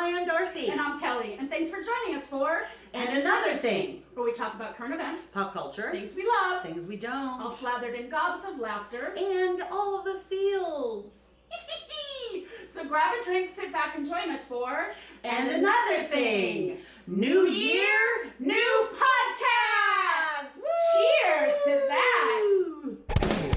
I am Darci. And I'm Kelly. And thanks for joining us for And Another Thing, where we talk about current events, pop culture, things we love, things we don't, all slathered in gobs of laughter, and all of the feels. So grab a drink, sit back, and join us for And Another Thing. New year, new podcast. Woo! Cheers to that.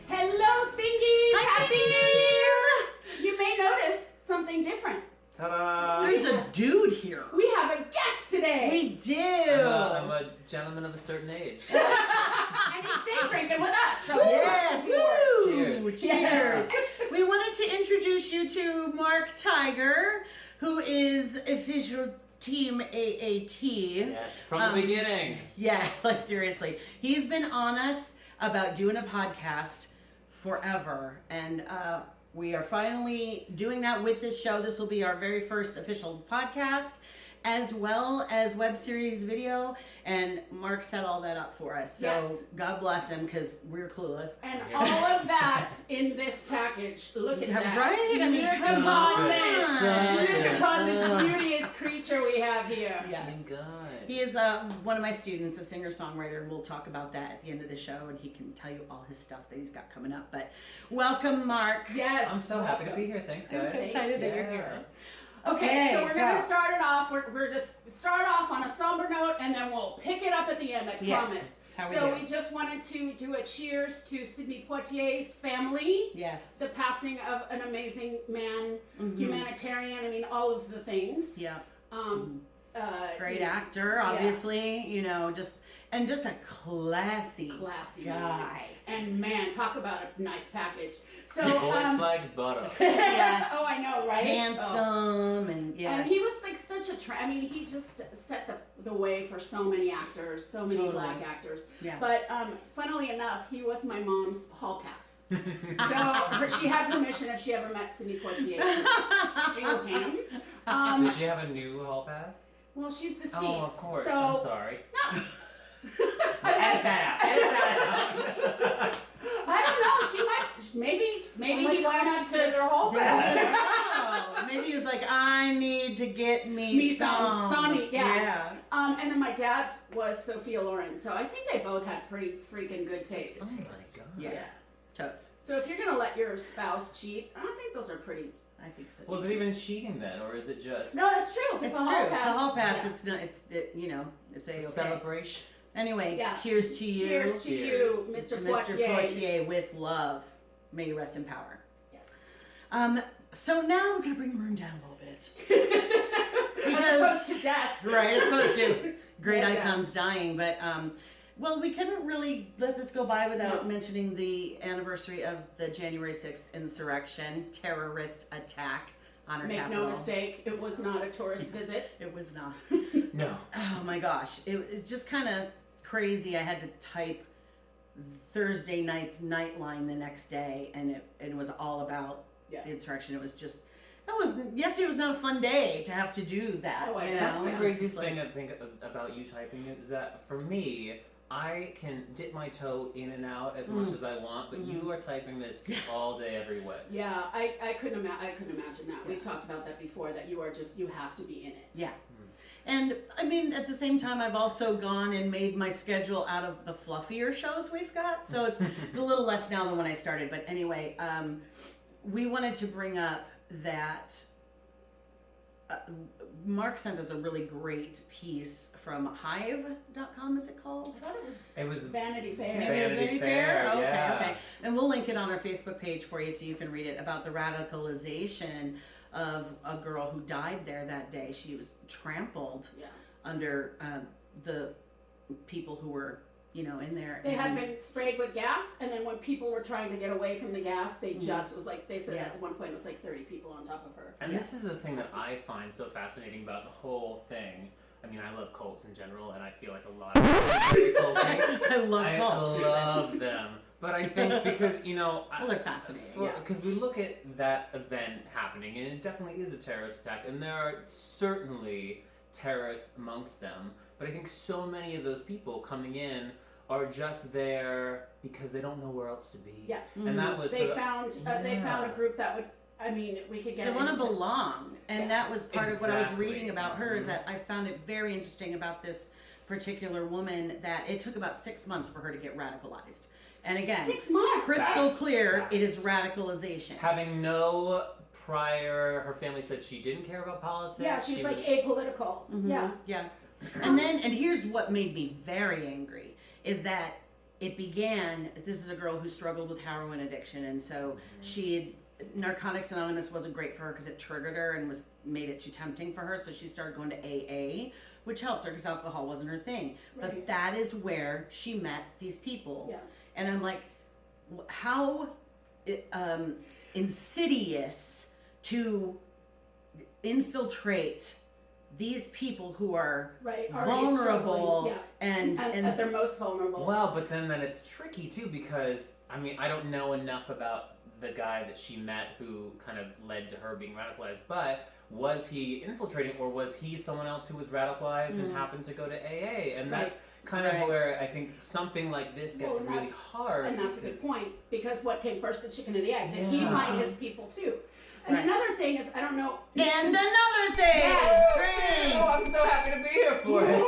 Hello, Thingies. Hi, Happy New Year. You may notice something different. Ta-da! There's a dude here. We have a guest today. We do. I'm a gentleman of a certain age. And he's day drinking with us. So Yes, woo! Cheers. Cheers. We wanted to introduce you to Mark Tiger, who is official Team AAT. Yes, from the beginning. Yeah, like seriously. He's been on us about doing a podcast forever, and we are finally doing that with this show. This will be our very first official podcast, as well as web series video, and Mark set all that up for us. So Yes. God bless him, because we're clueless. And all of that in this package. Look at Yeah, that. right? I mean, Look so upon good. this. So Look upon this beauteous creature we have here. Yes. Thank God. He is one of my students, a singer-songwriter, and we'll talk about that at the end of the show, and he can tell you all his stuff that he's got coming up. But welcome, Mark. Yes. I'm so happy to be here. Thanks, guys. I'm so excited that you're here. Okay, so we're going to start it off. We're just start off on a somber note, and then we'll pick it up at the end, I promise. That's how we So do. we just wanted to do a cheers to Sydney Poitier's family. Yes. The passing of an amazing man, humanitarian, I mean, all of the things. Yeah. Great Great actor, obviously. You know, just a classy Classy guy. And man, talk about a nice package. So, Voice like butter. Yes. oh, I know, right? Handsome and yes. And he was like such a I mean, he just set the way for so many actors, so many Totally. black actors. Yeah. But funnily enough, he was my mom's hall pass. So she had permission if she ever met Sydney Poitier to do him. Does she have a new hall pass? Well, she's deceased. Oh, of course. So, I'm sorry. No. Edit that out. Edit that out. I don't know. She might. Maybe he went up to their hall Oh, maybe he was like, I need to get me some Sonny. Yeah. And then my dad's was Sophia Loren, so I think they both had pretty freaking good taste. Oh my God. Yeah. Totes. So if you're gonna let your spouse cheat, I think those are pretty. I think so. Was it even cheating then, or is it just No, that's true. If It's a true. hall pass, It's a hall pass. yeah. It's not. It's a a-okay. celebration? Anyway, Yeah. cheers to you. Cheers to you, Cheers. Mr. To Mr. Poitier. Poitier with love. May you rest in power. Yes. So now we're gonna bring the room down a little bit. As opposed to death. Right, as opposed to great More icons dying, but well, we couldn't really let this go by without mentioning the anniversary of the January 6th insurrection, terrorist attack on our Make capital. no mistake, it was not a tourist visit. It was not. No. Oh my gosh, it's just kind of crazy. I had to type Thursday night's Nightline the next day, and it was all about the insurrection. It was just yesterday was not a fun day to have to do that. Oh, I you know. know? That's the It's craziest just like- thing I think about you typing is that for me, I can dip my toe in and out as much as I want, but you are typing this all day, every way. Yeah, I couldn't imagine that. We talked about that before. That you have to be in it. Yeah. And I mean, at the same time, I've also gone and made my schedule out of the fluffier shows we've got. So it's a little less now than when I started. But anyway, we wanted to bring up that Mark sent us a really great piece from hive.com, is it called? I thought It was Vanity Fair. Maybe it was Vanity Vanity Fair? Fair, Okay, yeah. okay. And we'll link it on our Facebook page for you so you can read it about the radicalization of a girl who died there that day. She was trampled under the people who were, in there. They had been sprayed with gas, and then when people were trying to get away from the gas, they just was like, they said at one point it was like 30 people on top of her. And this is the thing that I find so fascinating about the whole thing. I mean, I love cults in general, and I feel like a lot of people are very culty. I love cults. I love them. But I think because, well, they're fascinating. Because we look at that event happening, and it definitely is a terrorist attack, and there are certainly terrorists amongst them, but I think so many of those people coming in are just there because they don't know where else to be. Yeah. And that was They found a group that would. I mean, we could get. They want to into- belong, and that was part of what I was Exactly. reading about her. Is that I found it very interesting about this particular woman that it took about 6 months for her to get radicalized. And again, 6 months. crystal Facts. clear, Facts. it is radicalization. Having no prior, her family said she didn't care about politics. Yeah, she's she like was, apolitical. Mhm. Yeah. Yeah. And here's what made me very angry is that it began, this is a girl who struggled with heroin addiction, and so Narcotics Anonymous wasn't great for her because it triggered her and made it too tempting for her, so she started going to AA, which helped her because alcohol wasn't her thing. But Right. that is where she met these people. Yeah. And I'm like, how insidious to infiltrate these people who are Right. Already vulnerable struggling. and Yeah. At their most vulnerable. Well, but then it's tricky too because I mean I don't know enough about the guy that she met who kind of led to her being radicalized, but was he infiltrating or was he someone else who was radicalized and happened to go to AA? And Right. that's kind of where I think something like this gets Well, and really that's- hard. And that's a good because- point, because what came first, the chicken or the egg? Did he Yeah. find his people too? And Right. another thing is, I don't know. And another thing, Yes! Oh, I'm so happy to be here for it.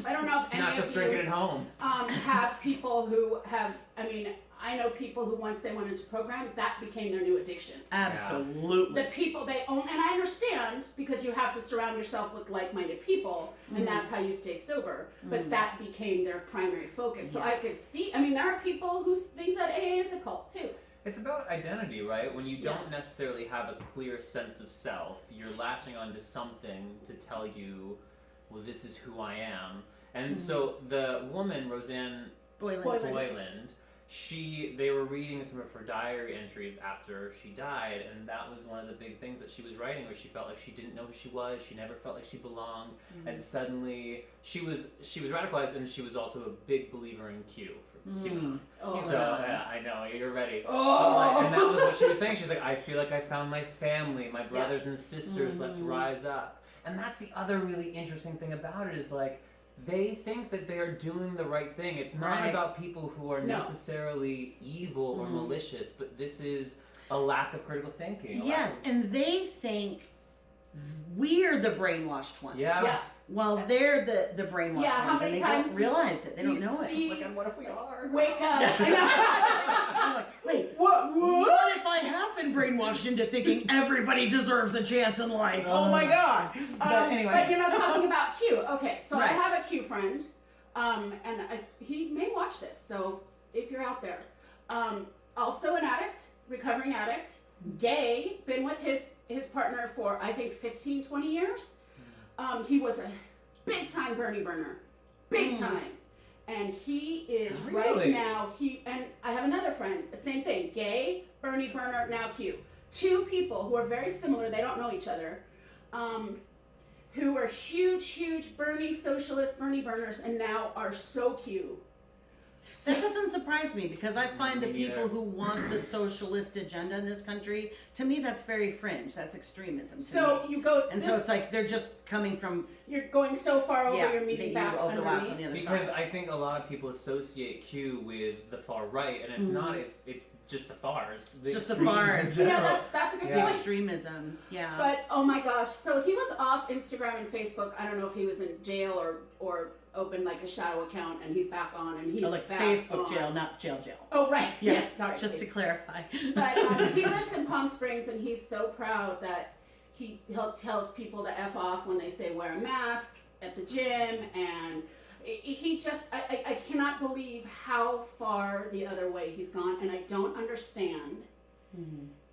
I don't know if any Not of just you drinking at home. have people who have. I mean, I know people who once they went into programs, that became their new addiction. Absolutely. The people they own, and I understand because you have to surround yourself with like-minded people, and that's how you stay sober. But that became their primary focus. So I Yes. could see. I mean, there are people who think that AA is a cult too. It's about identity, right? When you don't Yeah. necessarily have a clear sense of self, you're latching onto something to tell you, well, this is who I am. And so the woman, Roseanne Boyland. Boyland, they were reading some of her diary entries after she died, and that was one of the big things that she was writing, where she felt like she didn't know who she was, she never felt like she belonged, and suddenly she was radicalized, and she was also a big believer in Q for QAnon. Oh, So yeah, I know you're ready. Oh. And that was what she was saying. She's like, I feel like I found my family, my brothers and sisters. Let's rise up. And that's the other really interesting thing about it is like they think that they're doing the right thing. It's not Right. about people who are No. necessarily evil or malicious, but this is a lack of critical thinking. a lack Yes, of- and they think we're the brainwashed ones. Yeah. Well, they're the brainwashed Yeah, how ones, many and they times don't do you- realize it. They do don't you know see- it. what if we are? Wake up! I know. I'm like, wait, what if I have been brainwashed into thinking everybody deserves a chance in life? Oh my god! But anyway, But you're not talking about Q. Okay, so Right. I have a Q friend, and he may watch this. So if you're out there, also an addict, recovering addict, gay, been with his partner for I think 15, 20 years. He was a big time Bernie burner, big time, and he is right Really? now. And I have another friend, the same thing, gay, Bernie burner, now Q. Two people who are very similar. They don't know each other. Who are huge Bernie socialist, Bernie burners, and now are so Q. that doesn't surprise me because I find the Me people neither. who want the socialist agenda in this country, to me, that's very fringe. That's extremism. To So me. you go, And so it's like they're just coming from you're going so far over, you're that meeting you back overlap on underneath. the other Because side. I think a lot of people associate Q with the far right, and it's not. It's just the fars. Just the extremes in fars. Yeah, general. that's a good Yeah. point. Extremism, yeah. But oh my gosh, so he was off Instagram and Facebook. I don't know if he was in jail or opened like a shadow account, and he's back on, and he's Oh, like back Facebook on. jail, not jail. Oh right, Yeah, yes, sorry. just to Facebook. clarify. But he lives in Palm Springs, and he's so proud that he tells people to F off when they say wear a mask at the gym, and he just, I cannot believe how far the other way he's gone, and I don't understand.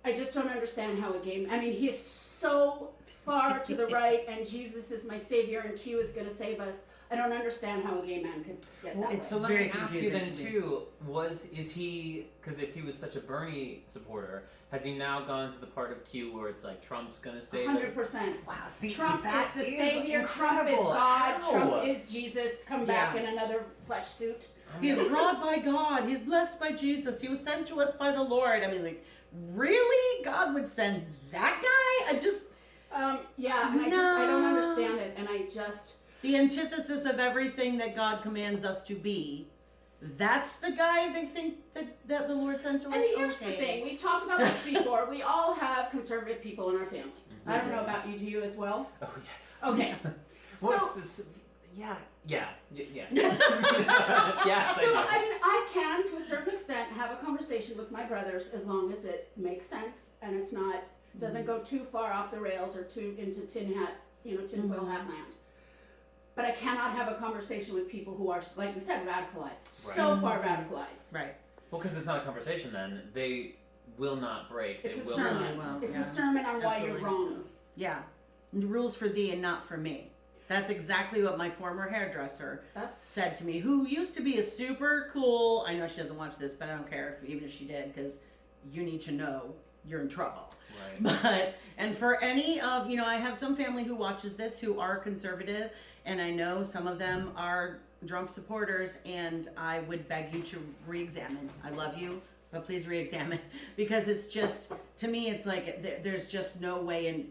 I just don't understand how a game, I mean, he is so far to the right, and Jesus is my savior, and Q is going to save us. I don't understand how a gay man could get that way. it's So let very me ask you then confusing to too: is he? Because if he was such a Bernie supporter, has he now gone to the part of Q where it's like Trump's gonna say 100%. Wow, see, Trump that is the is savior. Trump is incredible. God. How? Trump is Jesus. Come back Yeah. in another flesh suit. He's brought by God. He's blessed by Jesus. He was sent to us by the Lord. I mean, like, really? God would send that guy? I just, Yeah, and I don't understand it, and I just... The antithesis of everything that God commands us to be. That's the guy they think that the Lord sent to us? And here's the thing, we've talked about this before, we all have conservative people in our families. I don't know about you, do you as well? Oh, yes. Okay. Well, So, yeah. Yes, so I mean, I can, to a certain extent, have a conversation with my brothers as long as it makes sense and it's not, doesn't go too far off the rails or too into tinfoil hat land. But I cannot have a conversation with people who are, like we said, radicalized. So far radicalized. Right. Well, because it's not a conversation then. They will not break. It's they a will sermon. not. It's a sermon on why Absolutely. you're wrong. Yeah. Rules for thee and not for me. That's exactly what my former hairdresser said to me, who used to be a super cool, I know she doesn't watch this, but I don't care even if she did, because you need to know you're in trouble. Right. And for any of, I have some family who watches this who are conservative, and I know some of them are Trump supporters, and I would beg you to re-examine. I love you, but please re-examine, because it's just, to me, it's like there's just no way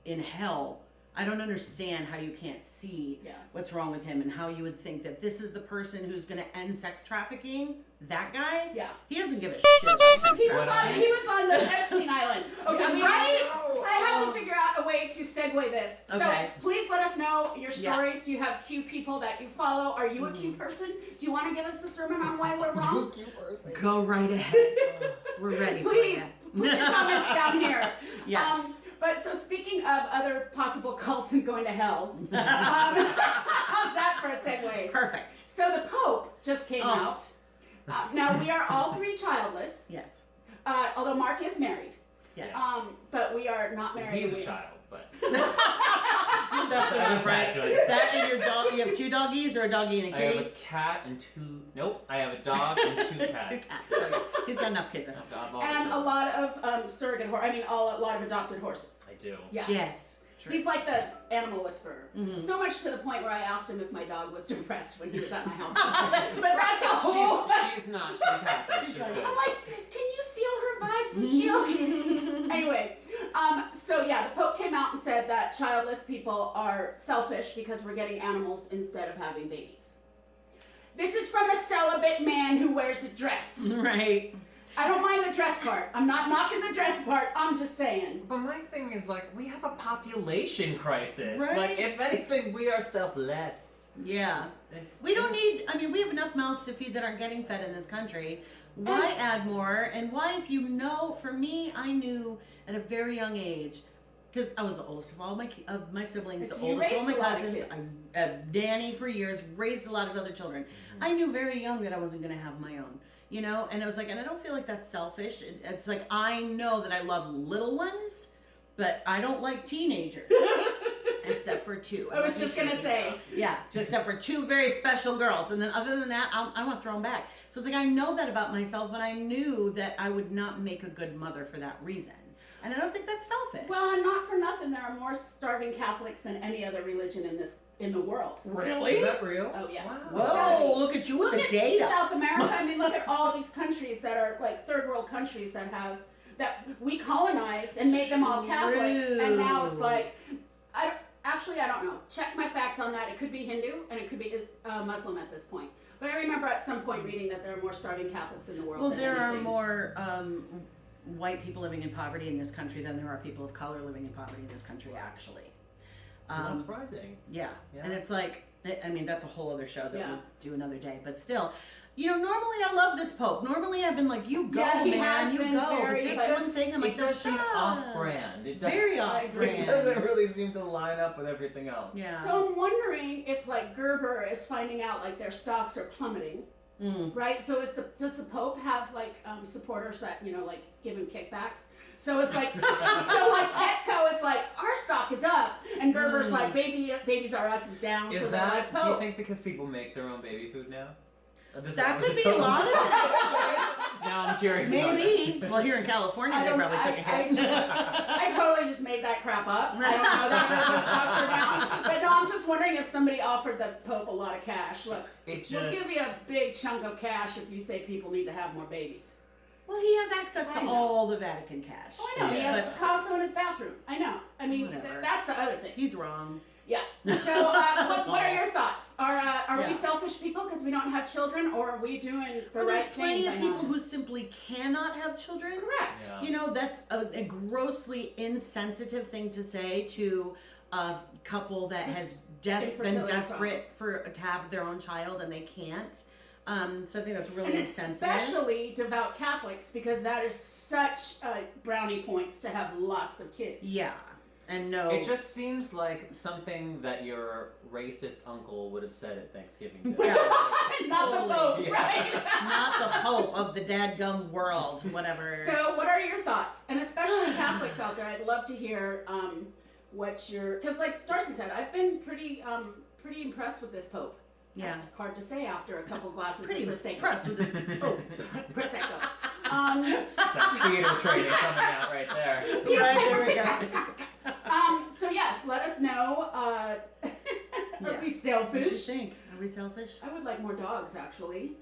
in hell. I don't understand how you can't see what's wrong with him and how you would think that this is the person who's going to end sex trafficking. That guy? Yeah. He doesn't give a shit about sex He trafficking. was on the Epstein Island. Okay, I mean, right? no. I have to figure out a way to segue this. Okay. So please let us know your stories. Do you have Q people that you follow? Are you a Q person? Do you want to give us a sermon on why we're wrong? Go right ahead. We're ready Please, for you. put your comments down here. Yes. But so speaking of other possible cults and going to hell, how's that for a segue? Perfect. So the Pope just came out. Now we are all three childless. Yes. Although Mark is married. Yes. But we are not married. He's a child, but That's enough, right? That and your dog. You have two doggies or a doggy and a I have a kitty? cat and two. Nope, I have a dog and two cats. So he's got enough kids at home. And a lot of surrogate horse. I mean, a lot of adopted horses. I do. Yeah. Yes. True. He's like the animal whisperer. Mhm. So much to the point where I asked him if my dog was depressed when he was at my house. But that's a whole. She's not. She's happy. She's good. I'm like, can you feel her vibes? Is she okay? Anyway, so yeah, the Pope came out and said that childless people are selfish because we're getting animals instead of having babies. This is from a celibate man who wears a dress. Right. I don't mind the dress part. I'm not knocking the dress part. I'm just saying. But my thing is, like, we have a population crisis. Right. Like, if anything, we are selfless. Yeah. We don't need, we have enough mouths to feed that aren't getting fed in this country. Why add more? And why, if for me, I knew at a very young age, because I was the oldest of all my siblings, So the you oldest of all my raised a lot of cousins. kids. I nanny for years, raised a lot of other children. Mm-hmm. I knew very young that I wasn't going to have my own. And I was like, and I don't feel like that's selfish. It's like, I know that I love little ones, but I don't like teenagers. Except for two. I was just going to say. Yeah, except for two very special girls. And then other than that, I want to throw them back. So it's like, I know that about myself, and I knew that I would not make a good mother for that reason. And I don't think that's selfish. Well, and not for nothing, there are more starving Catholics than any other religion in the world. Really? Is that real? Oh, yeah. Wow. Whoa, look at you with Look the at data. South America. I mean, look at all these countries that are like third world countries that we colonized and made them all Catholics. True. And now it's like, I don't know. Check my facts on that. It could be Hindu and it could be Muslim at this point. But I remember at some point reading that there are more starving Catholics in the world. Well, than there anything. are more white people living in poverty in this country than there are people of color living in poverty in this country, actually. Not surprising. Yeah. Yeah. And it's like, that's a whole other show that Yeah. we'll do another day. But still, normally I love this Pope. Normally I've been like, you go, Yeah, he man, has you been go. But very- this It one thing, I'm like, It does seem "Shut up." off-brand. It does, Very off-brand. It doesn't really seem to line up with everything else. Yeah. So I'm wondering if like Gerber is finding out like their stocks are plummeting. Right? So does the Pope have like supporters that, like give him kickbacks? So it's like, Petco is like, our stock is up. And Gerber's like, Babies R Us is down. Is so they're that, like, do you Pope. think because people make their own baby food now? That could be a lot of it. Now I'm curious about Maybe. Well, here in California, they probably took a hit. I totally just made that crap up. I don't know that Gerber stocks are down. But no, I'm just wondering if somebody offered the Pope a lot of cash. Look, we'll give you a big chunk of cash if you say people need to have more babies. Well, he has access I to know. all the Vatican cash. Oh, I know. He Yeah. has Picasso in his bathroom. I know. I mean, Whatever. that's the other thing. He's wrong. Yeah. So, what are your thoughts? Are we Yeah. selfish people because we don't have children, or are we doing the Well, right there's thing? plenty by of not people having- who simply cannot have children. Correct. Yeah. You know, that's a grossly insensitive thing to say to a couple that has been Infertility desperate to have their own child and they can't. So I think that's really And insensitive. especially devout Catholics, because that is such brownie points to have lots of kids. Yeah, and no. It just seems like something that your racist uncle would have said at Thanksgiving Day. Yeah. Not the Pope, Yeah. right? Not the Pope of the dadgum world, whatever. So, what are your thoughts? And especially Catholics out there, I'd love to hear what your, because like Darci said, I've been pretty impressed with this Pope. yeah, That's hard to say after a couple glasses pretty of Prosecco. impressed with this Pope. Prosecco. That theater training coming out right there. Right, there we go. So yes, let us know. Are Yeah. we What do you selfish? think? Are we selfish? I would like more dogs actually,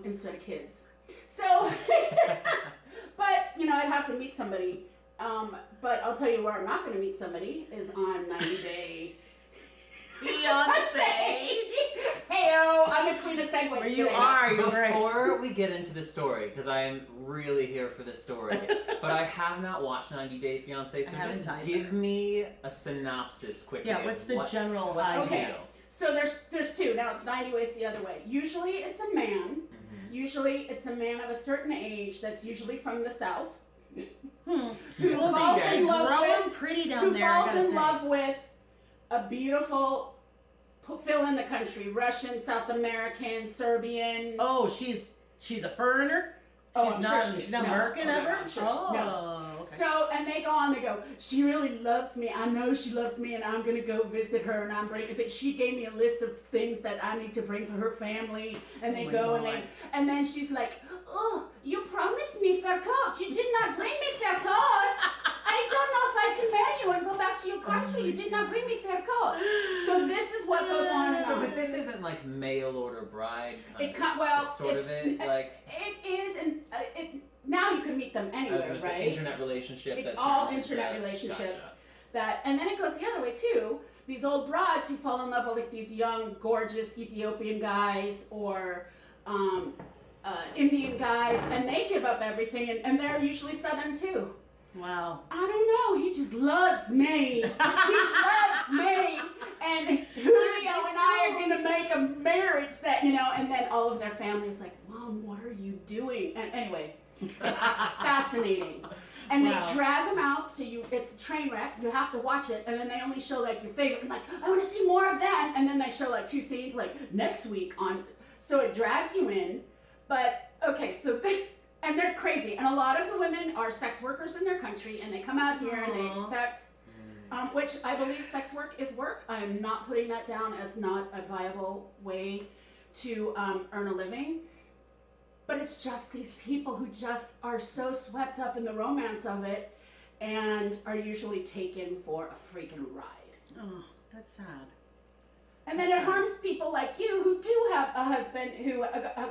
instead of kids. So, but you know, I'd have to meet somebody. But I'll tell you where I'm not going to meet somebody is on 90 Day Fiancé. Heyo, I'm the queen of segues Where you today. are, you're right. Before we get into the story, because I am really here for this story, but I have not watched 90 Day Fiancé, so I haven't just either. give me a synopsis quickly. Yeah, of what's the general what's the idea? deal? So there's two. Now it's 90 ways the other way. Usually it's a man. Usually it's a man of a certain age that's usually from the South. Who Well, falls they in love growing with, pretty down who there. I falls gotta in say. love with a beautiful, fill in the country, Russian, South American, Serbian. Oh, she's a foreigner. Oh, She's I'm not. sure She's not no. American Oh, no, ever. I'm sure Oh, okay. So, and they go on, they go, she really loves me. I know she loves me, and I'm going to go visit her, and I'm bringing, but she gave me a list of things that I need to bring for her family. And they Oh my go, God. and then she's like, oh, you promised me fur coat. You did not bring me fur coat. I don't know if I can marry you and go back to your country. You did not bring me fur coat. So this is what goes on and So, on. but this isn't like mail order bride kind It of. well, It's sort it's, of it, like it is, and now you can meet them I was anywhere, gonna right? say internet relationship. It's That all turns into- internet relationships. Gotcha. That, and then it goes the other way too. These old broads who fall in love with like these young, gorgeous Ethiopian guys or Indian guys, and they give up everything, and they're usually Southern too. Wow. I don't know. He just loves me. He loves me. And Julio and I are gonna make a marriage that, you know. And then all of their families like, Mom, what are you doing? And anyway, it's fascinating. And Wow. they drag them out, so it's a train wreck. You have to watch it, and then they only show like your favorite. I'm like, I want to see more of them. And then they show like 2 scenes, like next week on. So it drags you in. But okay, so. And they're crazy. And a lot of the women are sex workers in their country, and they come out here and they Aw. expect, which I believe sex work is work. I'm not putting that down as not a viable way to earn a living. But it's just these people who just are so swept up in the romance of it and are usually taken for a freaking ride. Oh, that's sad. And then it harms people like you who do have a husband who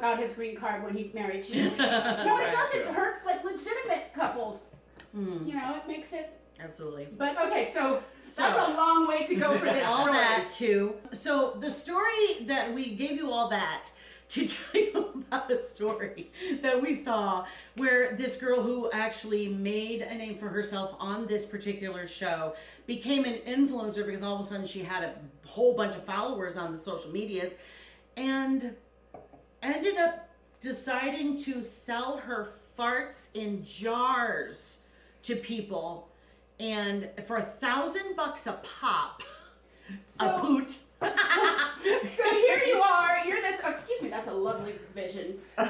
got his green card when he married you. No, it Right, doesn't. true. It hurts like legitimate couples. Mm, You know, it makes it. absolutely. But okay, so So that's a long way to go for this all story. that too. So the story that we gave you all that to tell you about a story that we saw where this girl who actually made a name for herself on this particular show became an influencer because all of a sudden she had a whole bunch of followers on the social medias and ended up deciding to sell her farts in jars to people, and for $1,000 a pop, a So- poot. So here you are. You're this. Excuse me. That's a lovely vision. So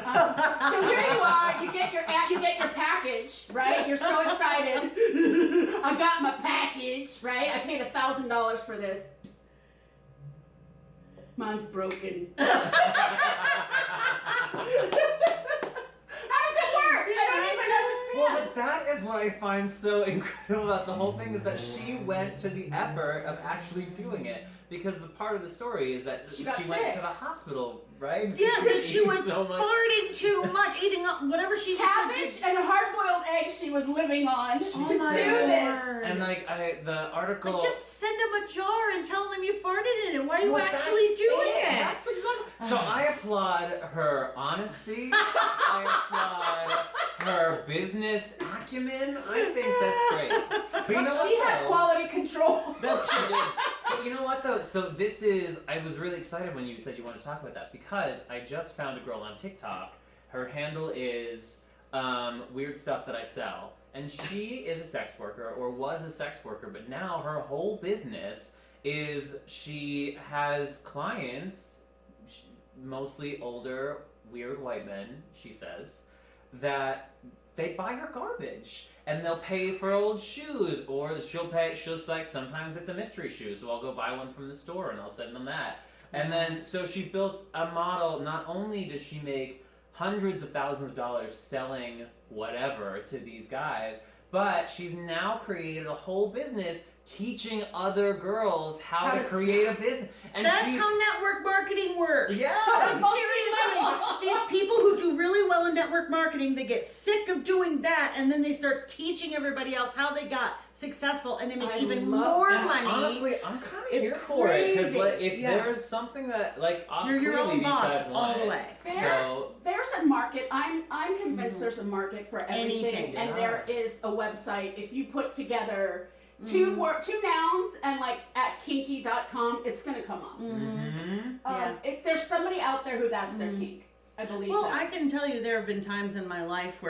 here you are. You get your package, right? You're so excited. I got my package, right? I paid $1,000 for this. Mine's broken. How does it work? I don't even understand. Well, But that is what I find so incredible about the whole thing is that she went to the effort of actually doing it. Because the part of the story is that she went to the hospital, right? Yeah, because she was so much. farting too much, eating up whatever she Cabbage and hard-boiled eggs she was living on to do this. And like the article. Like, just send them a jar and tell them you farted in it. Why are you actually doing it? That's exactly. So I applaud her honesty. I applaud her business acumen. I think that's great. But you know what? She had quality control. That's she did. But you know what though? So this is. I was really excited when you said you wanted to talk about that because I just found a girl on TikTok. Her handle is weird stuff that I sell, and she is a sex worker or was a sex worker, but now her whole business is she has clients, mostly older, weird white men. She says that they buy her garbage. And they'll pay for old shoes, or she'll like, sometimes it's a mystery shoe, so I'll go buy one from the store and I'll send them that. And then, so she's built a model, not only does she make hundreds of thousands of dollars selling whatever to these guys, but she's now created a whole business teaching other girls how to create a business. And that's how network marketing works. Yeah. Seriously. These people who do really well in network marketing, they get sick of doing that, and then they start teaching everybody else how they got successful, and they make even more money. Honestly, I'm kind of It's here for it because crazy. like, if there's something that like You're your clearly own these boss guys all want the it. way. So There's a market. I'm convinced there's a market for everything, Anything. and Yeah. there is a website. If you put together two nouns and like at kinky.com, it's gonna come up. There's somebody out there who that's their kink. I believe Well, that. I can tell you there have been times in my life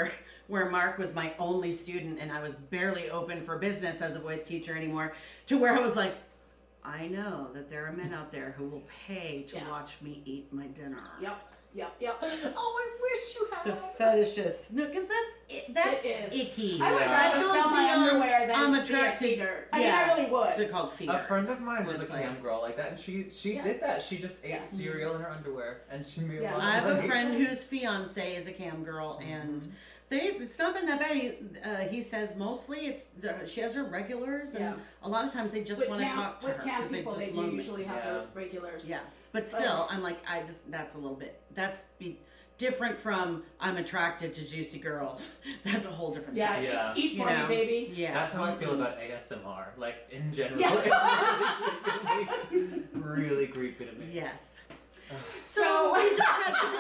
where Mark was my only student and I was barely open for business as a voice teacher anymore, to where I was like, I know that there are men out there who will pay to watch me eat my dinner. Yep. oh, I wish you had The fetishes. No, because that's It is. icky. I would rather That goes sell my beyond, underwear than I'm be a attracted. feeder. I mean, I really would. They're called feeders. A friend of mine was a It's like- cam girl like that, and she did that. She just ate cereal in her underwear, and she made a lot of I have a money. friend whose fiance is a cam girl, and it's not been that bad. He says mostly she has her regulars, and a lot of times they just want to talk to her. With cam 'cause people, they just do love me. usually have their regulars. Yeah, but still, I'm like, that's a little bit, different from I'm attracted to juicy girls. That's a whole different thing. Yeah. Eat for me, baby. Yeah. That's how I feel about ASMR. Like in general, Yeah. it's really creepy to me. Yes. So we just had to be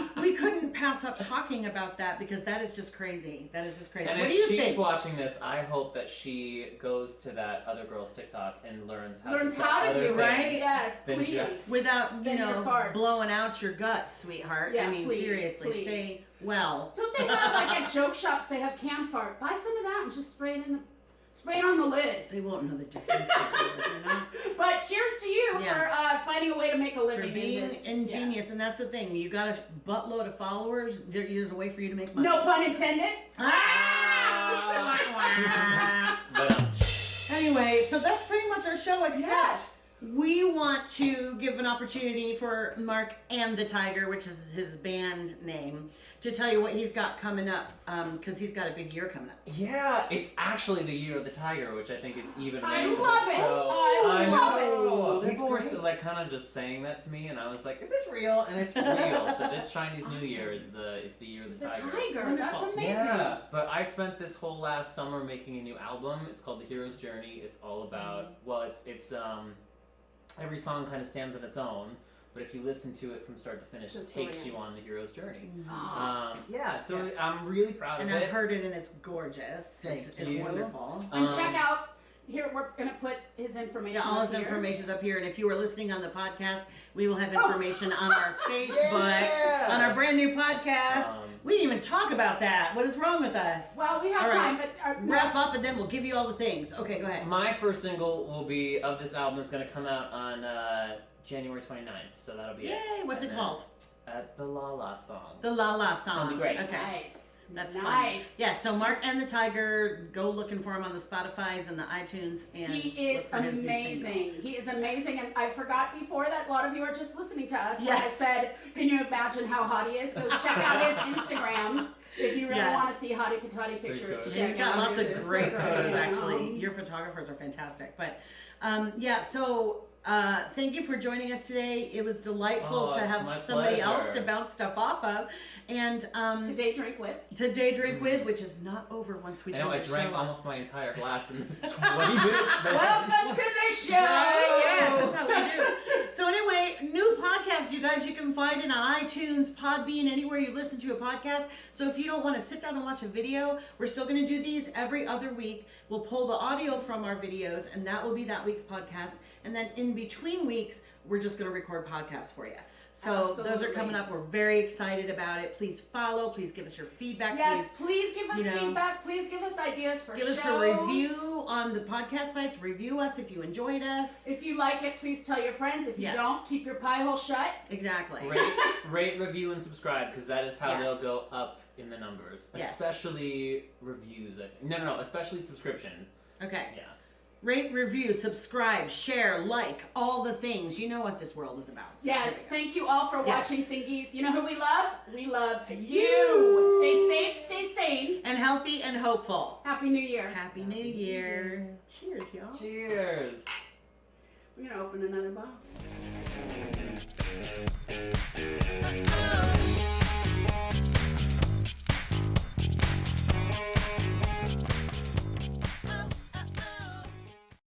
like, we couldn't pass up talking about that because that is just crazy. That is just crazy. And What if do you she's think? watching this, I hope that she goes to that other girl's TikTok and learns how to Learns do how to other do, right? things Yes, than please. just- Without, Than your farts. blowing out your guts, sweetheart. Yeah, I mean, please, seriously, please. stay well. Don't they have like at joke shops? They have canned fart. Buy some of that and just spray it on the lid. They won't know the difference. But cheers to you for finding a way to make a For living being in this. ingenious, and that's the thing. You got a buttload of followers. There's a way for you to make money. No pun intended. But Anyway, so that's pretty much our show, except Yes. we want to give an opportunity for Mark and the Tiger, which is his band name, to tell you what he's got coming up, because he's got a big year coming up. yeah, it's actually the year of the tiger, which I think is even. I amazing. love it. So, I love know. it. People were like kind of just saying that to me, and I was like, "Is this real?" And it's real. So this Chinese New Year is the year of the The tiger. tiger. That's Wonderful. amazing. Yeah, but I spent this whole last summer making a new album. It's called The Hero's Journey. It's all about it's every song kind of stands on its own, but if you listen to it from start to finish, it takes you on the hero's journey. So I'm really proud And of I've it. heard it, and it's gorgeous. It's you. wonderful. And check out here. We're gonna put his information. Yeah, all up his here. information's up here, and if you are listening on the podcast, we will have information on our Facebook, Yeah. on our brand new podcast. We didn't even talk about that. What is wrong with us? Well, we have All time, right. but Wrap up, and then we'll give you all the things. Okay, go ahead. My first single will be of this album is going to come out on January 29th, so that'll be it. Yay! What's it And called? That's the La La song. The La La song. That'll be great. Okay. nice. That's nice. fun. Yeah, so Mark and the Tiger, go looking for him on the Spotify's and the iTunes. And He look is for his new single. amazing. He is amazing, and I forgot before that a lot of you are just listening to us. When I Yes. said, "Can you imagine how hot he is?" So check out his Instagram. If you really Yes. want to see hottie patati pictures, Please go. He's check got out lots his of great Instagram. photos, actually. Your photographers are fantastic. But so thank you for joining us today. It was delightful to it's have my somebody else pleasure. to bounce stuff off of. And Today drink with. today drink with, which is not over once we I take know, I the drank show. almost my entire glass in this 20 minutes. Welcome to the show. Yes, that's how we do. So anyway, new podcast, you guys. You can find it on iTunes, Podbean, anywhere you listen to a podcast. So if you don't want to sit down and watch a video, we're still going to do these every other week. We'll pull the audio from our videos, and that will be that week's podcast. And then in between weeks, we're just going to record podcasts for you. So those are Absolutely. coming up. We're very excited about it. Please follow. Please give us your feedback. Yes, please give us you know, feedback. Please give us ideas for Give shows. us a review on the podcast sites. Review us if you enjoyed us. If you like it, please tell your friends. If you Yes. don't, keep your pie hole shut. Exactly. Rate, review, and subscribe, because that is how Yes. they'll go up in the numbers. Yes. Especially reviews. No, especially subscription. Okay. Yeah. Rate, review, subscribe, share, like, all the things. You know what this world is about. So Yes, there we go. thank you all for Yes. watching Thingies. You know who we love? We love you. Stay safe, stay sane. And healthy and hopeful. Happy New Year. Happy New Year. Cheers, y'all. Cheers. We're going to open another bottle.